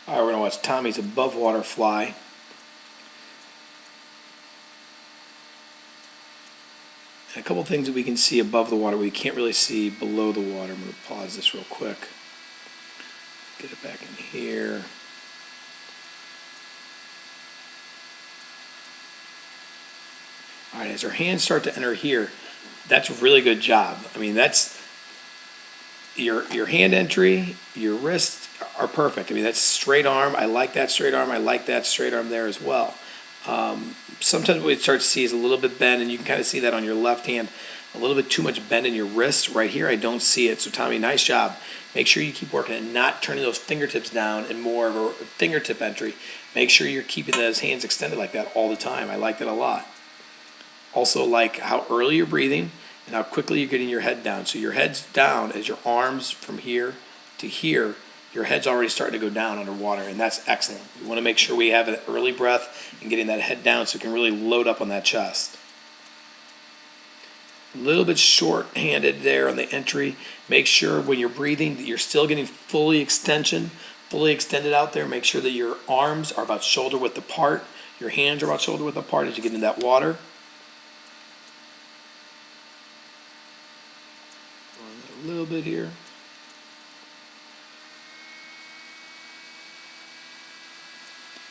All right, we're going to watch Tommy's above water fly. And a couple things that we can see above the water we can't really see below the water. I'm going to pause this real quick. Get it back in here. All right, as our hands start to enter here, that's a really good job. I mean, that's your hand entry, your wrists are perfect. I mean, that's straight arm. I like that straight arm. I like that straight arm there as well. Sometimes what we start to see is a little bit bend, and you can kind of see that on your left hand, a little bit too much bend in your wrist. Right here, I don't see it. So, Tommy, nice job. Make sure you keep working and not turning those fingertips down and more of a fingertip entry. Make sure you're keeping those hands extended like that all the time. I like that a lot. Also, like how early you're breathing and how quickly you're getting your head down. So your head's down as your arms from here to here, your head's already starting to go down underwater, and that's excellent. We want to make sure we have an early breath and getting that head down so we can really load up on that chest. A little bit short-handed there on the entry. Make sure when you're breathing that you're still getting fully extended out there. Make sure that your arms are about shoulder width apart. Your hands are about shoulder width apart as you get into that water. A little bit here.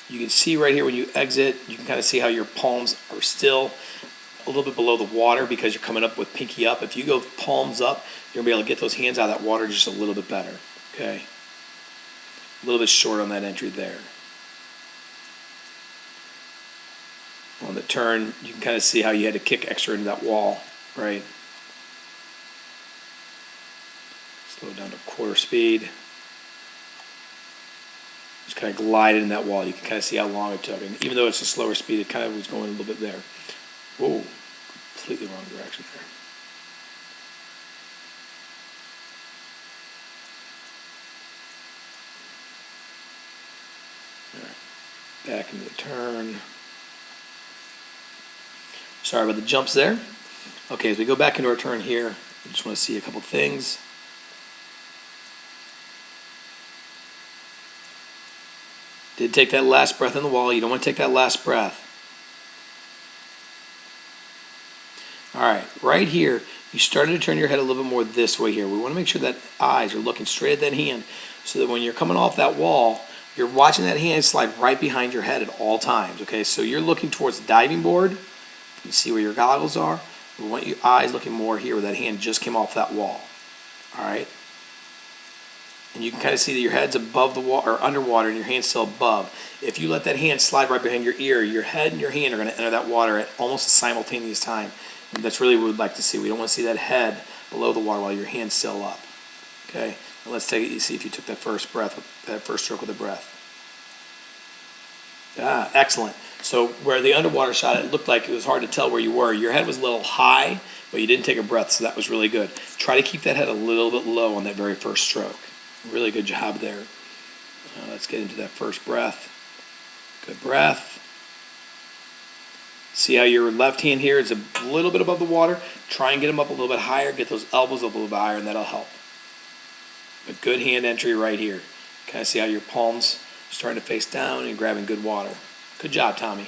You can see right here when you exit, you can kind of see how your palms are still a little bit below the water because you're coming up with pinky up. If you go palms up, you're going to be able to get those hands out of that water just a little bit better. Okay? A little bit short on that entry there. On the turn, you can kind of see how you had to kick extra into that wall, right? Slow down to quarter speed. Just kind of glide in that wall. You can kind of see how long it took. And even though it's a slower speed, it kind of was going a little bit there. Whoa, completely wrong direction there. All right, back into the turn. Sorry about the jumps there. Okay, as we go back into our turn here, I just want to see a couple things. Did take that last breath in the wall. You don't want to take that last breath. All right, right here, you started to turn your head a little bit more this way here. We want to make sure that eyes are looking straight at that hand so that when you're coming off that wall, you're watching that hand slide right behind your head at all times, okay? So you're looking towards the diving board. You can see where your goggles are. We want your eyes looking more here where that hand just came off that wall, all right? And you can kind of see that your head's above the water or underwater and your hand's still above. If you let that hand slide right behind your ear, your head and your hand are going to enter that water at almost a simultaneous time. And that's really what we'd like to see. We don't want to see that head below the water while your hand's still up. Okay? And let's take it, see if you took that first breath, that first stroke of the breath. Ah, excellent. So where the underwater shot, it looked like it was hard to tell where you were. Your head was a little high, but you didn't take a breath, so that was really good. Try to keep that head a little bit low on that very first stroke. Really good job there. Let's get into that first breath. Good breath. See how your left hand here is a little bit above the water. Try and get them up a little bit higher. Get those elbows up a little bit higher, and that'll help. A good hand entry right here. Kind of see how your palms are starting to face down and grabbing good water. Good job, Tommy.